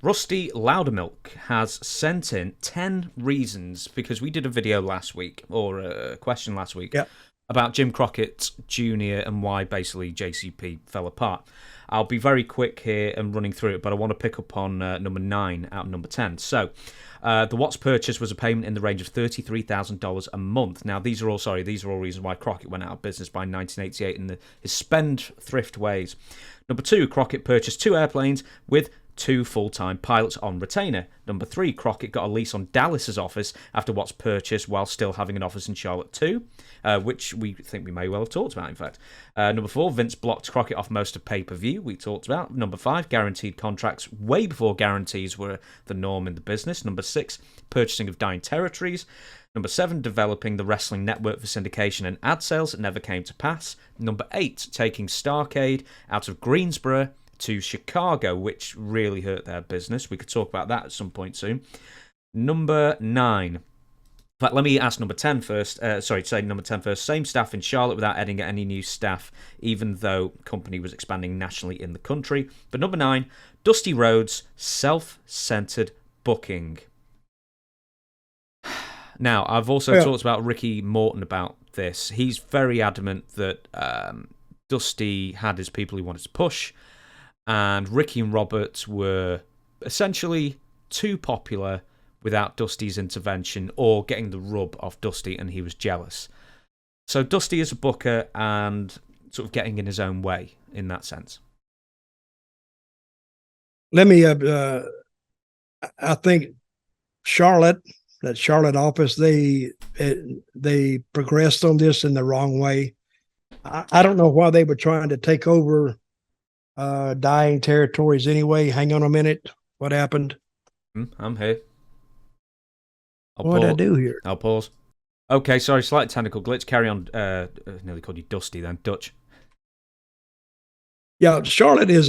Rusty Loudermilk has sent in 10 reasons, because we did a video last week, or a question last week, Yep. about Jim Crockett Jr. and why basically JCP fell apart. I'll be very quick here and running through it, but I want to pick up on number 9 out of number 10. So, the Watts purchase was a payment in the range of $33,000 a month. Now, these are all reasons why Crockett went out of business by 1988 in his spendthrift ways. Number 2, Crockett purchased 2 airplanes with 2 full-time pilots on retainer. Number 3, Crockett got a lease on Dallas's office after Watts' purchase while still having an office in Charlotte too, which we think we may well have talked about, in fact. Number 4, Vince blocked Crockett off most of pay-per-view, we talked about. Number 5, guaranteed contracts way before guarantees were the norm in the business. Number 6, purchasing of dying territories. Number 7, developing the wrestling network for syndication and ad sales that never came to pass. Number 8, taking Starrcade out of Greensboro to Chicago, which really hurt their business. We could talk about that at some point soon. Number 9. In fact, let me ask number 10 first. Say number 10 first. Same staff in Charlotte without adding any new staff, even though company was expanding nationally in the country. But number 9, Dusty Rhodes, self-centered booking. Now, I've also talked about Ricky Morton about this. He's very adamant that Dusty had his people he wanted to push, and Ricky and Robert were essentially too popular without Dusty's intervention or getting the rub off Dusty, and he was jealous. So Dusty is a booker and sort of getting in his own way in that sense. Let me, I think that Charlotte office, they progressed on this in the wrong way. I don't know why they were trying to take over dying territories anyway. Hang on a minute. What happened? I'm here. What did I do here? I'll pause. Okay, sorry, slight technical glitch. Carry on. Nearly called you Dusty then. Dutch. Yeah, Charlotte is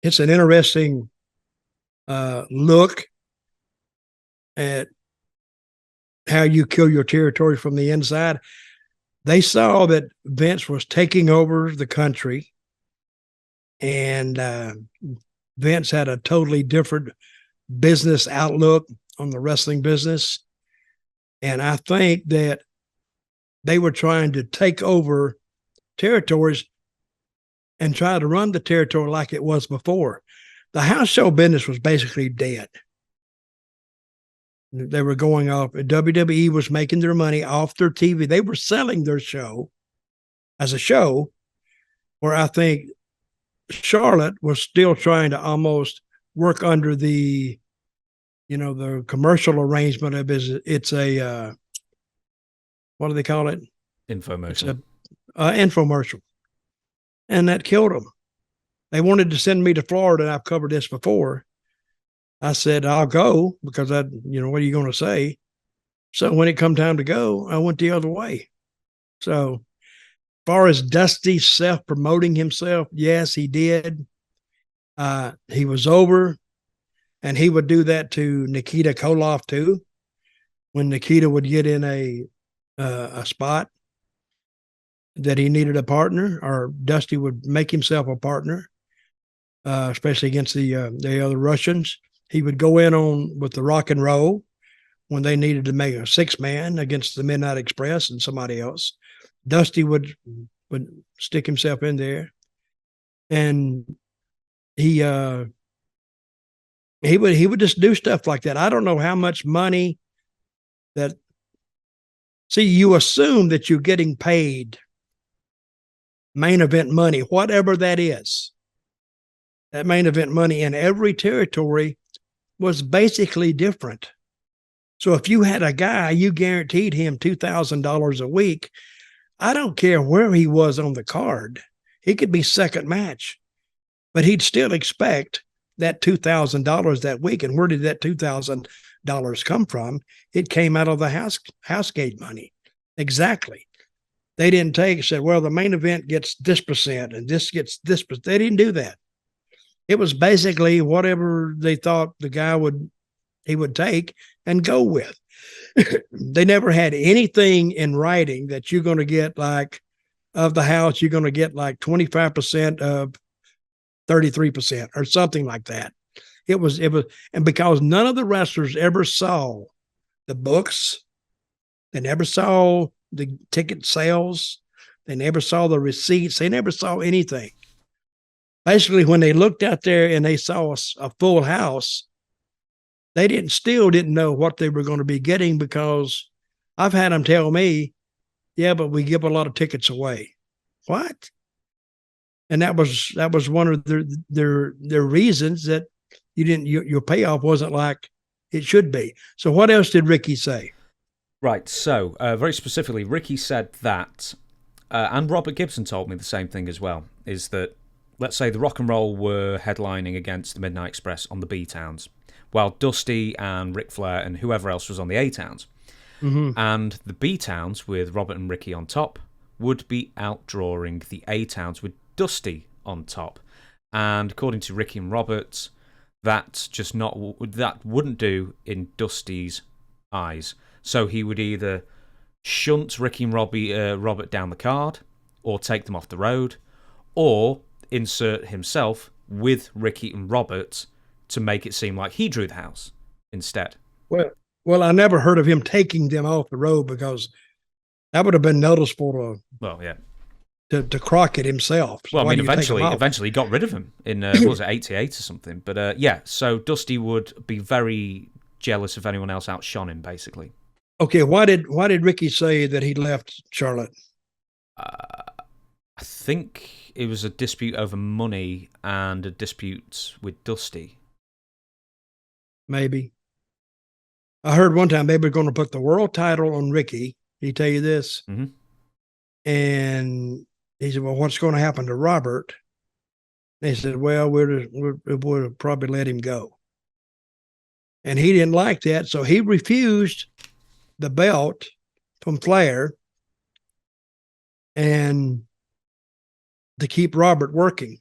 it's an interesting look at how you kill your territory from the inside. They saw that Vince was taking over the country, and Vince had a totally different business outlook on the wrestling business. And I think that they were trying to take over territories and try to run the territory like it was before. The house show business was basically dead. They were going off. WWE was making their money off their TV. They were selling their show as a show, where I think Charlotte was still trying to almost work under the, the commercial arrangement of it's a, what do they call it? Infomercial. It's a infomercial. And that killed them. They wanted to send me to Florida, and I've covered this before. I said, I'll go because what are you going to say? So when it come time to go, I went the other way. So as far as Dusty self-promoting himself, yes, he did. He was over, and he would do that to Nikita Koloff too. When Nikita would get in a spot that he needed a partner, or Dusty would make himself a partner, especially against the other Russians. He would go in with the Rock and Roll when they needed to make a 6-man against the Midnight Express and somebody else. Dusty would stick himself in there, and he would just do stuff like that. I don't know how much money that. See, you assume that you're getting paid main event money, whatever that is. That main event money in every territory was basically different. So if you had a guy, you guaranteed him $2,000 a week. I don't care where he was on the card. He could be second match, but he'd still expect that $2,000 that week. And where did that $2,000 come from? It came out of the housegate money. Exactly. They didn't said, well, the main event gets this percent and this gets this percent. They didn't do that. It was basically whatever they thought the guy would take and go with. They never had anything in writing that you're going to get, like, of the house, you're going to get like 25% of 33% or something like that. It was, and because none of the wrestlers ever saw the books, they never saw the ticket sales, they never saw the receipts, they never saw anything. Basically, when they looked out there and they saw a full house, they still didn't know what they were going to be getting, because I've had them tell me, yeah, but we give a lot of tickets away. What? And that was one of their reasons that your payoff wasn't like it should be. So what else did Ricky say? Right. So very specifically, Ricky said that, and Robert Gibson told me the same thing as well, is that, let's say the Rock and Roll were headlining against the Midnight Express on the B Towns, while Dusty and Ric Flair and whoever else was on the A Towns. Mm-hmm. And the B Towns, with Robert and Ricky on top, would be outdrawing the A Towns with Dusty on top. And according to Ricky and Robert, that wouldn't do in Dusty's eyes. So he would either shunt Ricky and Robert down the card, or take them off the road, or insert himself with Ricky and Robert to make it seem like he drew the house instead. Well, I never heard of him taking them off the road, because that would have been noticeable to Crockett himself. So well, I mean, eventually he got rid of him in, what was it, 88 or something. But so Dusty would be very jealous if anyone else outshone him, basically. Okay, why did Ricky say that he left Charlotte? I think it was a dispute over money and a dispute with Dusty. Maybe. I heard one time they were going to put the world title on Ricky. Did he tell you this? Mm-hmm. And he said, well, what's going to happen to Robert? They said, well, we'll probably let him go. And he didn't like that, so he refused the belt from Flair and to keep Robert working.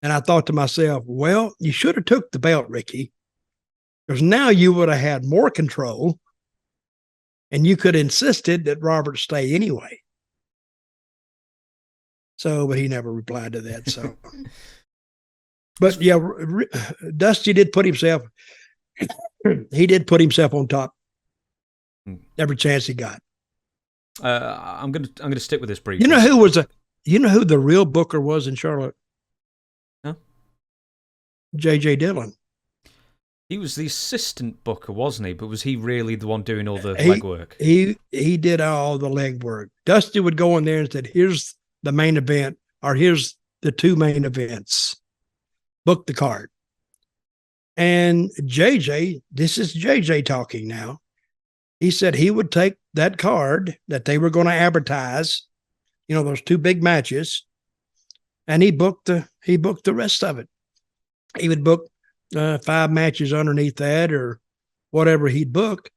And I thought to myself, well, you should have took the belt, Ricky, because now you would have had more control, and you could have insisted that Robert stay anyway. So, but he never replied to that. So, but yeah, Dusty did put himself. He did put himself on top every chance he got. I'm gonna stick with this briefly. You know who the real booker was in Charlotte? Huh? J.J. Dillon. He was the assistant booker, wasn't he? But was he really the one doing all the legwork? He did all the legwork. Dusty would go in there and said, here's the main event, or here's the two main events. Book the card. And JJ, this is JJ talking now. He said he would take that card that they were going to advertise, those two big matches, and he booked the rest of it. He would book 5 matches underneath that, or whatever he'd book,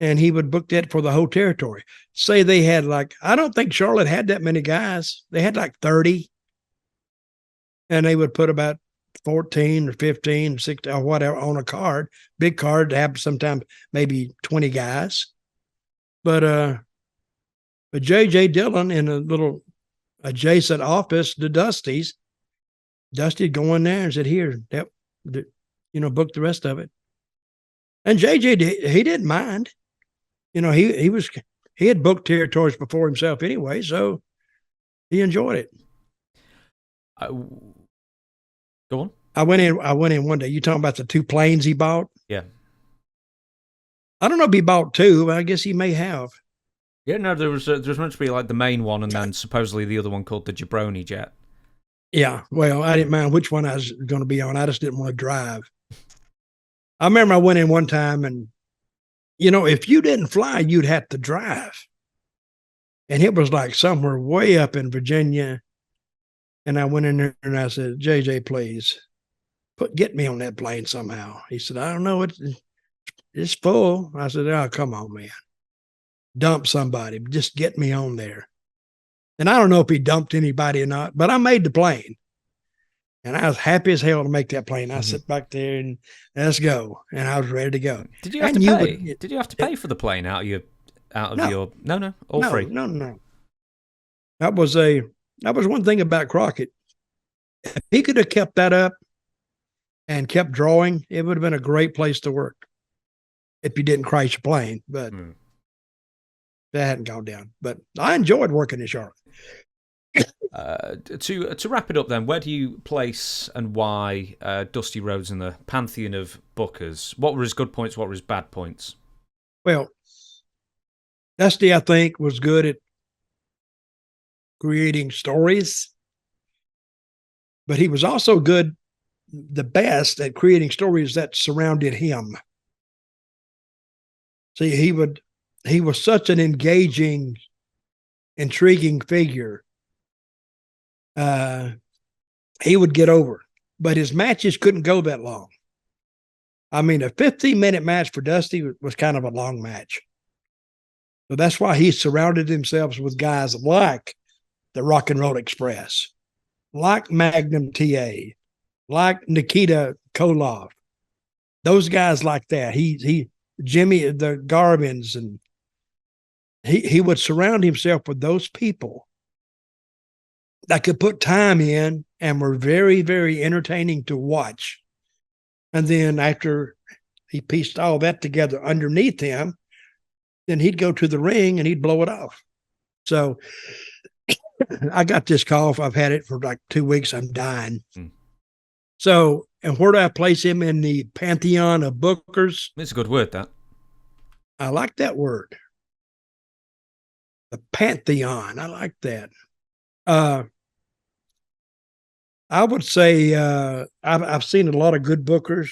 and he would book that for the whole territory. Say they had I don't think Charlotte had that many guys. They had 30, and they would put about 14 or 15 or 16 or whatever on a card, big card, to have sometimes maybe 20 guys. But J.J. Dillon, in a little adjacent office to Dusty's, Dusty'd go in there and said, here, book the rest of it. And JJ, he didn't mind. He had booked territories before himself anyway, so he enjoyed it. Go on. I went in one day. You talking about the 2 planes he bought? Yeah. I don't know if he bought 2, but I guess he may have. Yeah, no, there was meant to be the main one, and then supposedly the other one called the Jabroni Jet. Yeah, well, I didn't mind which one I was going to be on. I just didn't want to drive. I remember I went in one time, and, if you didn't fly, you'd have to drive. And it was somewhere way up in Virginia. And I went in there and I said, JJ, please, get me on that plane somehow. He said, I don't know, it's full. I said, oh, come on, man. Dump somebody. Just get me on there. And I don't know if he dumped anybody or not, but I made the plane. And I was happy as hell to make that plane. I sit back there and let's go. And I was ready to go. Did you have to pay? Did you have to pay for the plane out of your No, all free. No. That was one thing about Crockett. if he could have kept that up and kept drawing, it would have been a great place to work if you didn't crash a plane. But that hadn't gone down. But I enjoyed working in Charlotte. To wrap it up then, where do you place and why Dusty Rhodes in the pantheon of bookers? What were his good points? What were his bad points? Well, Dusty, I think, was good at creating stories, but he was also the best at creating stories that surrounded him. See, he was such an engaging, intriguing figure. He would get over, but his matches couldn't go that long. I mean, a 15-minute match for Dusty was kind of a long match. So that's why he surrounded himself with guys like the Rock and Roll Express, like Magnum TA, like Nikita Koloff. Those guys like that. Jimmy, the Garvins, and he would surround himself with those people that could put time in and were very, very entertaining to watch. And then after he pieced all that together underneath him, then he'd go to the ring and he'd blow it off. So I got this cough. I've had it for like 2 weeks. I'm dying. So, and where do I place him in the pantheon of bookers? It's a good word, that. I like that word. The pantheon. I like that. I would say I've seen a lot of good bookers.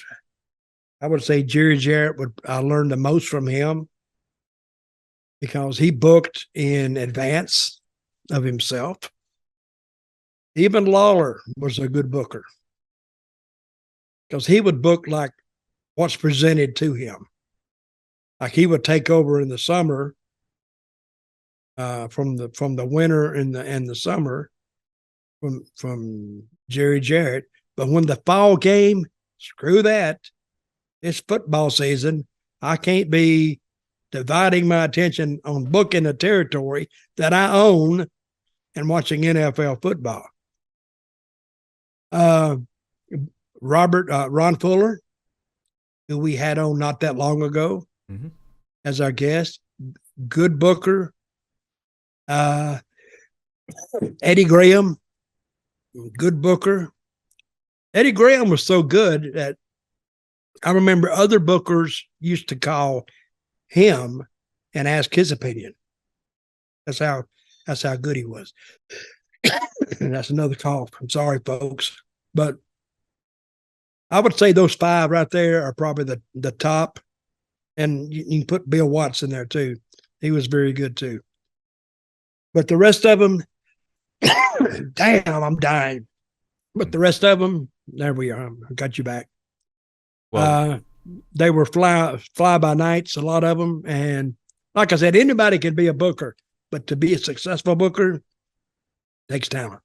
I would say Jerry Jarrett I learned the most from him because he booked in advance of himself. Even Lawler was a good booker because he would book like what's presented to him. Like he would take over in the summer from the winter and the summer from Jerry Jarrett. But when the fall came, screw that. It's football season. I can't be dividing my attention on booking a territory that I own and watching NFL football. Ron Fuller, who we had on not that long ago as our guest, good booker. Eddie Graham, good booker. Eddie Graham was so good that I remember other bookers used to call him and ask his opinion. That's how good he was. That's another call. I'm sorry, folks. But I would say those 5 right there are probably the top. And you can put Bill Watts in there too. He was very good too. But the rest of them, damn, I'm dying. But the rest of them, there we are. I got you back. Well, they were fly by nights, a lot of them. And like I said, anybody can be a booker, but to be a successful booker takes talent.